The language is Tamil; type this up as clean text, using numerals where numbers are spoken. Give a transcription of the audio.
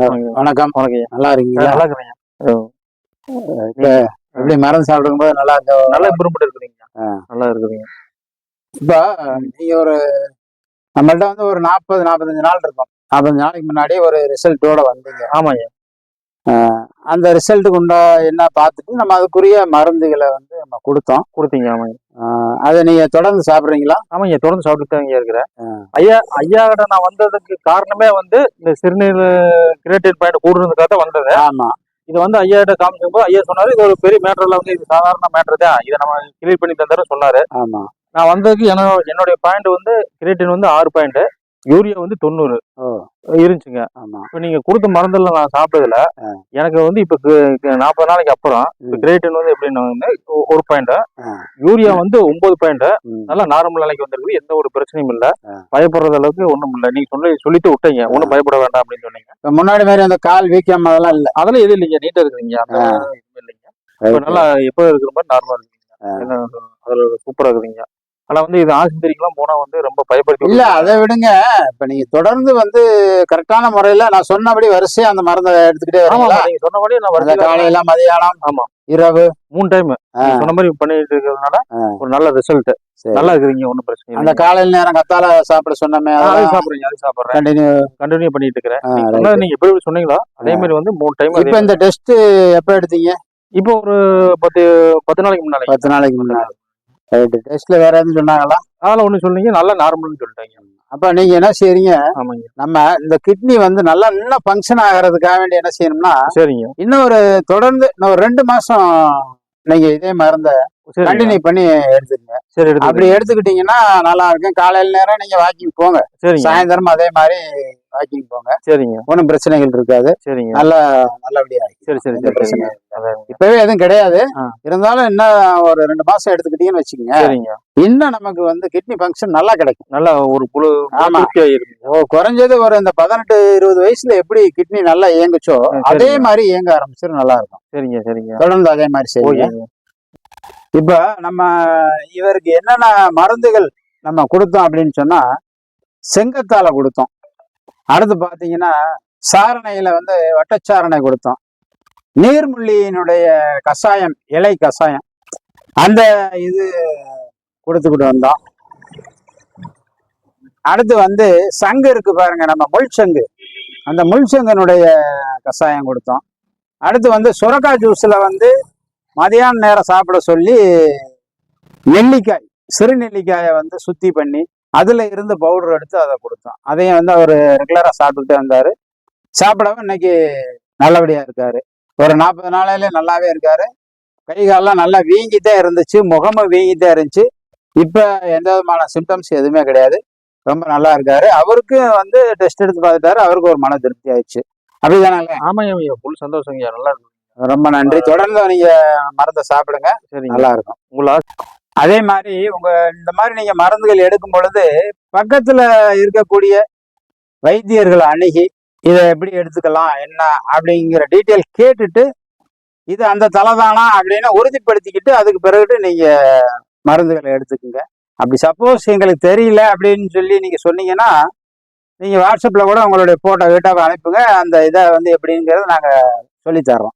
வணக்கம். நல்லா இருக்கீங்களா? நல்லா இருக்கிறீங்க. இப்ப எப்படி மருந்து சாப்பிடும் போது நல்லா இருக்க? நல்லா இம்ப்ரூவ்மெண்ட் இருக்குதுங்க. நல்லா இருக்குதுங்க. இப்ப நீங்க ஒரு நம்மள்ட்ட வந்து ஒரு 40-45 நாள் இருக்கும். 45 நாளைக்கு முன்னாடி ஒரு ரிசல்ட்டோட வந்தீங்க. ஆமாங்க. அந்த ரிசல்ட்டுக்கு உண்டா என்ன பார்த்துட்டு நம்ம அதுக்குரிய மருந்துகளை வந்து நம்ம கொடுத்தீங்க. ஆமாங்க. அதை நீங்க தொடர்ந்து சாப்பிட்றீங்களா? ஆமாங்க, தொடர்ந்து சாப்பிட்டு தான் இருக்கிறேன். ஐயா கிட்ட நான் வந்ததுக்கு காரணமே வந்து இந்த சிறுநீர் கிரியேட்டின் பாயிண்ட் கூடுறதுக்காக தான் வந்தது. ஆமா. இது வந்து ஐயா கிட்ட காமிக்கும் போது ஐயா சொன்னாரு, இது ஒரு பெரிய மேட்டர்ல வந்து இது சாதாரண மேட்டர் தான், இதை நம்ம கிளியர் பண்ணி தந்தாரு சொன்னாரு. ஆமா. நான் வந்ததுக்கு என்னுடைய பாயிண்ட் வந்து கிரியேட்டின் வந்து 6 பாயிண்ட், யூரியா வந்து 90 இருந்துச்சுங்க. இப்ப நீங்க கொடுத்த மருந்துல நான் சாப்பிட்டதுல எனக்கு வந்து இப்ப 40 நாளைக்கு அப்புறம் கிரியேட்டின் வந்து எப்படின்னா வந்து 1 பாயிண்ட், யூரியா வந்து 9 பாயிண்ட், நல்லா நார்மல் நிலைக்கு வந்திருக்கு. எந்த ஒரு பிரச்சனையும் இல்ல, பயப்படுறது அளவுக்கு ஒண்ணும் இல்ல. நீங்க சொல்லிட்டு விட்டீங்க, ஒண்ணும் பயப்பட வேண்டாம் அப்படின்னு சொன்னீங்க. முன்னாடி மாதிரி அந்த கால் வீக்கம் அதெல்லாம் இல்ல? அதெல்லாம் எதுவும் இல்லைங்க, நீட்டா இருக்குறீங்க. எதுவுமே இல்லைங்க. இப்ப நல்லா எப்ப இருக்கிற மாதிரி நார்மலா இருக்குங்க. அதுல சூப்பரா இருக்குதுங்க. ஆனா வந்து இது ஆஸ்பத்திரிக்கெல்லாம் போனா வந்து ரொம்ப பயப்படுத்தி இல்ல. அதை விடுங்க. இப்ப நீங்க தொடர்ந்து வந்து கரெக்டான முறையில நான் சொன்னபடி வரிசையா அந்த மருந்தை எடுத்துக்கிட்டே வரீங்களா? நீங்க சொன்னபடி நான் காலையில, மதியானம், ஆமா, இரவு 3 டைம் சொன்ன மாதிரி பண்ணிட்டு இருக்கிறதுனால ஒரு நல்ல ரிசல்ட். நல்லா இருக்குதுங்க, ஒன்றும் பிரச்சனை இல்லை. அந்த காலையில நேரம் கத்தால சாப்பிட சொன்னமே அது சாப்பிடுறீங்க? அது சாப்பிடுறேன், கண்டினியூ பண்ணிட்டு இருக்கிறேன். நீங்க எப்படி சொன்னீங்களோ அதே மாதிரி வந்து 3 டைம். இப்ப இந்த டெஸ்ட் எப்ப எடுத்தீங்க? இப்போ ஒரு 10 நாளைக்கு முன்னாடி. 10 நாளைக்கு முன்னாடி. டெஸ்ட்ல வேற எதுவும் சொன்னாங்களா? அதெல்லாம் ஒண்ணு சொன்னீங்க, நல்லா நார்மல்னு சொல்லிட்டாங்க. அப்ப நீங்க என்ன செய்றீங்க? ஆமாங்க. நம்ம இந்த கிட்னி வந்து நல்லா இன்னும் ஃபங்க்ஷன் ஆகிறதுக்காக வேண்டி என்ன செய்யணும்னா, சரிங்க, இன்னும் தொடர்ந்து இன்னும் ஒரு 2 மாசம் நீங்க இதே மருந்த கண்டினியூ பண்ணி எடுத்துக்கங்க. சரி, அப்படி எடுத்துக்கிட்டீங்கன்னா நல்லா இருக்கும். காலையில நேரம் நீங்க வாக்கிங் போங்க, சாயந்தரம் அதே மாதிரி வாக்கிங் போங்க. சரிங்க, ஒன்றும் பிரச்சனைகள் இருக்காது. சரிங்க, நல்லபடியா. சரி. பிரச்சனை இப்பவே எதுவும் கிடையாது. இருந்தாலும் இன்னும் ஒரு 2 மாசம் எடுத்துக்கிட்டீங்கன்னு வச்சுக்கோங்க, சரிங்க, இன்னும் நமக்கு வந்து கிட்னி ஃபங்க்ஷன் நல்லா கிடைக்கும். நல்லா ஒரு குறைஞ்சது ஒரு இந்த 18-20 வயசுல எப்படி கிட்னி நல்லா இயங்குச்சோ அதே மாதிரி இயங்க ஆரம்பிச்சிடும். நல்லா இருக்கும். சரிங்க. தொடர்ந்து அதே மாதிரி செய்யுங்க. இப்ப நம்ம இவருக்கு என்னென்ன மருந்துகள் நம்ம கொடுத்தோம் அப்படின்னு சொன்னா, செங்கத்தால கொடுத்தோம். அடுத்து பாத்தீங்கன்னா சாரணையில வந்து வட்டச்சாரணை கொடுத்தோம். நீர்முள்ளியினுடைய கஷாயம், இலை கஷாயம், அந்த இது கொடுத்துக்கிட்டு வந்தோம். அடுத்து வந்து சங்கு இருக்கு பாருங்க, நம்ம முள்சங்கு, அந்த முள்சங்கனுடைய கஷாயம் கொடுத்தோம். அடுத்து வந்து சுரக்காய் ஜூஸ்ல வந்து மதியான நேரம் சாப்பிட சொல்லி நெல்லிக்காய், சிறு நெல்லிக்காயை வந்து சுத்தி பண்ணி அதுல இருந்து பவுடர் எடுத்து அதை கொடுத்தோம். அதையும் வந்து அவர் ரெகுலரா சாப்பிட்டுட்டே வந்தாரு. சாப்பிடாம இன்னைக்கு நல்லபடியா இருக்காரு. ஒரு 40 நாளையில நல்லாவே இருக்காரு. கை காலெல்லாம் நல்லா வீங்கிட்டே இருந்துச்சு, முகமும் வீங்கிட்டே இருந்துச்சு. இப்ப எந்த விதமான சிம்டம்ஸ் எதுவுமே கிடையாது. ரொம்ப நல்லா இருக்காரு. அவருக்கு வந்து டெஸ்ட் எடுத்து பார்த்துட்டாரு, அவருக்கு ஒரு மன திருப்தி ஆயிடுச்சு. அப்படிதானே? ஆமாங்க, ஃபுல் சந்தோஷங்க. நல்லா இருக்கும். ரொம்ப நன்றி. தொடர்ந்து நீங்க மருந்தை சாப்பிடுங்க, நல்லா இருக்கும். அதே மாதிரி இந்த மாதிரி நீங்க மருந்துகள் எடுக்கும் பொழுது பக்கத்துல இருக்கக்கூடிய வைத்தியர்களை அணுகி இதை எப்படி எடுத்துக்கலாம் என்ன அப்படிங்கிற டீட்டெயில் கேட்டுட்டு இது அந்த தலைதானா அப்படின்னு உறுதிப்படுத்திக்கிட்டு அதுக்கு பிறகு நீங்க மருந்துகளை எடுத்துக்குங்க. அப்படி சப்போஸ் எங்களுக்கு தெரியல அப்படின்னு சொல்லி நீங்க சொன்னீங்கன்னா நீங்க வாட்ஸ்அப்ல கூட உங்களுடைய போட்டோ வீட்டாவை அனுப்புங்க. அந்த இதை வந்து எப்படிங்கிறத நாங்க சொல்லித்தர்றோம்.